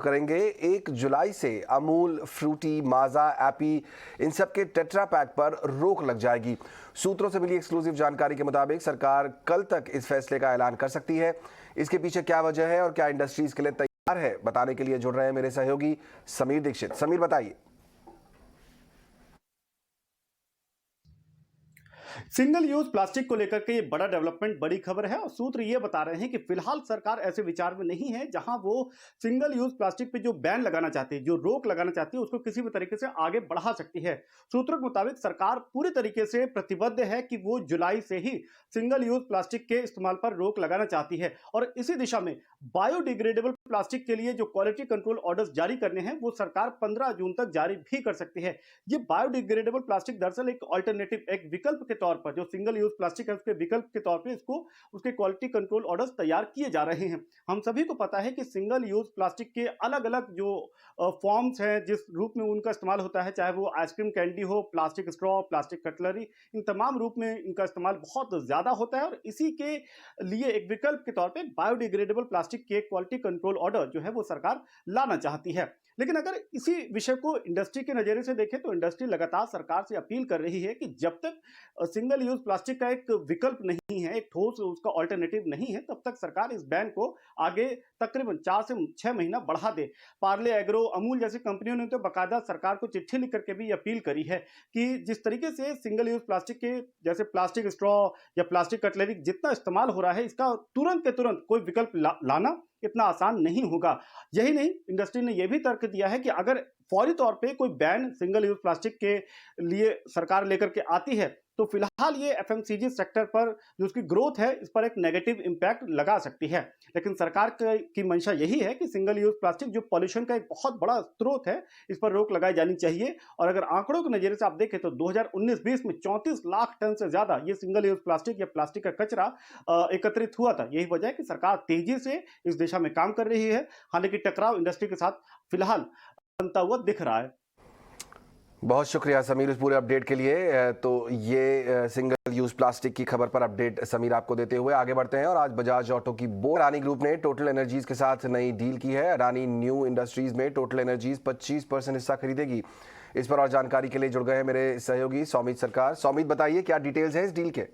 करेंगे। 1 जुलाई से अमूल, फ्रूटी, माजा, एपी इन सब के टेट्रा पैक पर रोक लग जाएगी। सूत्रों से मिली एक्सक्लूसिव जानकारी के मुताबिक सरकार कल तक इस फैसले का ऐलान कर सकती है। इसके पीछे क्या वजह है और क्या इंडस्ट्री इसके लिए तैयार है, बताने के लिए जुड़ रहे हैं मेरे सहयोगी समीर दीक्षित। समीर, बताइए। सिंगल यूज प्लास्टिक को लेकर के ये बड़ा डेवलपमेंट, बड़ी खबर है और सूत्र ये बता रहे हैं कि फिलहाल सरकार ऐसे विचार में नहीं है जहां वो सिंगल यूज प्लास्टिक पे जो बैन लगाना चाहती है, जो रोक लगाना चाहती है, उसको किसी भी तरीके से आगे बढ़ा सकती है। सूत्रों के मुताबिक सरकार पूरी तरीके से प्रतिबद्ध है कि वो जुलाई से ही सिंगल यूज प्लास्टिक के इस्तेमाल पर रोक लगाना चाहती है और इसी दिशा में बायोडिग्रेडेबल प्लास्टिक के लिए जो क्वालिटी कंट्रोल ऑर्डर्स जारी करने हैं वो सरकार 15 जून तक जारी भी कर सकती है। ये बायोडिग्रेडेबल प्लास्टिक दरअसल एक ऑल्टरनेटिव, एक विकल्प के तौर पर, जो सिंगल यूज प्लास्टिक है उसके विकल्प के तौर पे इसको उसके क्वालिटी कंट्रोल ऑर्डर्स तैयार किए जा रहे हैं। हम सभी को पता है कि सिंगल यूज प्लास्टिक के अलग अलग जो फॉर्म्स हैं, जिस रूप में उनका इस्तेमाल होता है, चाहे वो आइसक्रीम कैंडी हो, प्लास्टिक स्ट्रॉ, प्लास्टिक कटलरी, इन तमाम रूप में इनका इस्तेमाल बहुत ज्यादा होता है और इसी के लिए एक विकल्प के तौर पे बायोडिग्रेडेबल प्लास्टिक के क्वालिटी कंट्रोल ऑर्डर जो है वो सरकार लाना चाहती है। लेकिन अगर इसी विषय को इंडस्ट्री के नजरिए से देखें तो इंडस्ट्री लगातार सरकार से अपील कर रही है कि जब तक सिंगल यूज प्लास्टिक का एक विकल्प नहीं है, एक ठोस उसका ऑल्टरनेटिव नहीं है, तब तक सरकार इस बैन को आगे तकरीबन 4 से 6 महीना बढ़ा दे। पार्ले एग्रो, अमूल जैसी कंपनियों ने तो बाकायदा सरकार को चिट्ठी लिख करके भी अपील करी है कि जिस तरीके से सिंगल यूज प्लास्टिक के जैसे प्लास्टिक स्ट्रॉ या प्लास्टिक कटलरी जितना इस्तेमाल हो रहा है, इसका तुरंत के तुरंत कोई विकल्प लाना इतना आसान नहीं होगा। यही नहीं, इंडस्ट्री ने यह भी तर्क दिया है कि अगर फौरी तौर पे कोई बैन सिंगल यूज प्लास्टिक के लिए सरकार लेकर के आती है तो फिलहाल ये एफएमसीजी सेक्टर पर जो उसकी ग्रोथ है, इस पर एक नेगेटिव इंपैक्ट लगा सकती है। लेकिन सरकार की मंशा यही है कि सिंगल यूज प्लास्टिक जो पॉल्यूशन का एक बहुत बड़ा स्रोत है, इस पर रोक लगाई जानी चाहिए। और अगर आंकड़ों के नजरिए से आप देखें तो 2019-20 में 34 लाख टन से ज्यादा ये सिंगल यूज प्लास्टिक या प्लास्टिक का कचरा एकत्रित हुआ था। यही वजह है कि सरकार तेजी से इस दिशा में काम कर रही है। हालांकि टकराव इंडस्ट्री के साथ फिलहाल बनता हुआ दिख रहा है। बहुत शुक्रिया समीर इस पूरे अपडेट के लिए। तो ये सिंगल यूज प्लास्टिक की खबर पर अपडेट समीर आपको देते हुए आगे बढ़ते हैं और आज बजाज ऑटो की अडानी ग्रुप ने टोटल एनर्जीज के साथ नई डील की है। अडानी न्यू इंडस्ट्रीज में टोटल एनर्जीज 25% हिस्सा खरीदेगी। इस पर और जानकारी के लिए जुड़ गए हैं मेरे सहयोगी सौमित सरकार। सौमित, बताइए क्या डिटेल्स हैं इस डील के?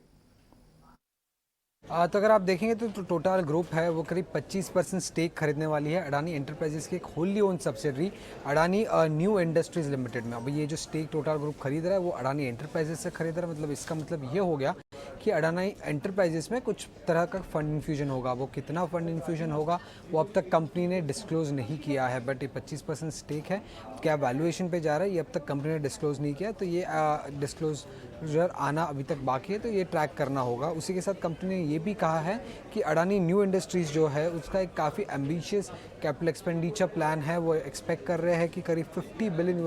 तो अगर आप देखेंगे तो टोटल ग्रुप है वो करीब 25% स्टेक खरीदने वाली है अडानी एंटरप्राइजेस की एक Holi own subsidiary Adani new industries limited में। अब ये जो स्टेक टोटल ग्रुप खरीद रहा है वो अडानी एंटरप्राइजेस से खरीद रहा है। मतलब इसका मतलब ये हो गया कि अडानी एंटरप्राइजेस में कुछ तरह का फंड इन्फ्यूजन होगा। वो कितना फंड इन्फ्यूजन होगा वो अब तक कंपनी ने डिस्क्लोज नहीं किया है, बट ये 25% स्टेक है। क्या वैल्यूएशन पे जा रहा है ये अब तक कंपनी ने डिस्क्लोज नहीं किया, तो ये डिस्क्लोजर आना अभी तक बाकी है, तो ये ट्रैक करना होगा। उसी के साथ कंपनी ने ये भी कहा है कि अडानी न्यू इंडस्ट्रीज जो है उसका एक काफ़ी एम्बिशियस कैपिटल एक्सपेंडिचर प्लान है। वो एक्सपेक्ट कर रहे हैं कि करीब $50 बिलियन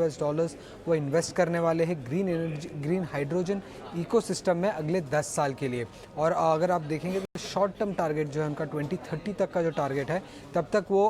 वो इन्वेस्ट करने वाले हैं green energy, green hydrogen ecosystem में अगले 10 साल के लिए। और अगर आप देखेंगे तो शॉर्ट टर्म टारगेट जो है उनका 2030 तक का जो टारगेट है, तब तक वो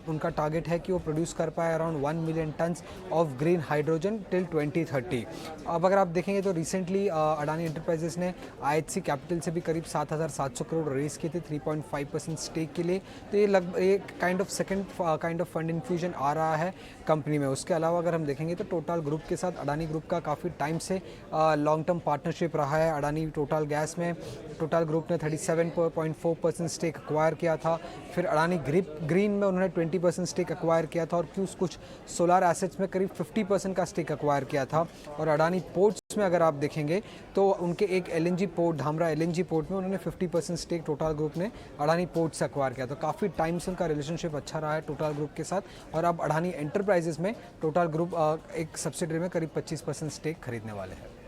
उनका टारगेट है कि वो प्रोड्यूस कर पाए around 1 million tons of green hydrogen till 2030। अब अगर आप देखेंगे तो रिसेंटली अडानी एंटरप्राइजेस ने IHC कैपिटल से भी करीब 7,700 करोड़ रेस किए थे 3.5% स्टेक के लिए। तो ये लगभग एक kind of second kind of fund infusion आ रहा है कंपनी में। उसके अलावा अगर हम देखेंगे तो टोटल ग्रुप के साथ अडानी ग्रुप का काफ़ी टाइम से लॉन्ग टर्म पार्टनरशिप रहा है। अडानी टोटल गैस में टोटल ग्रुप ने 37.4% स्टेक एक्वायर किया था। फिर अडानी ग्रीन में उन्होंने 20% स्टेक एक्वायर किया था और कुछ सोलर एसेट्स में करीब 50% का स्टेक एक्वायर किया था। और अडानी पोर्ट्स में अगर आप देखेंगे तो उनके एक LNG port, Dhamra LNG port में उन्होंने 50% स्टेक टोटल ग्रुप ने अडानी पोर्ट से एक्वायर किया। तो काफ़ी टाइम से उनका रिलेशनशिप अच्छा रहा है टोटल ग्रुप के साथ। और अब अडानी एंटरप्राइजेस में टोटल ग्रुप एक सब्सिडरी में करीब 25% स्टेक खरीदने वाले हैं।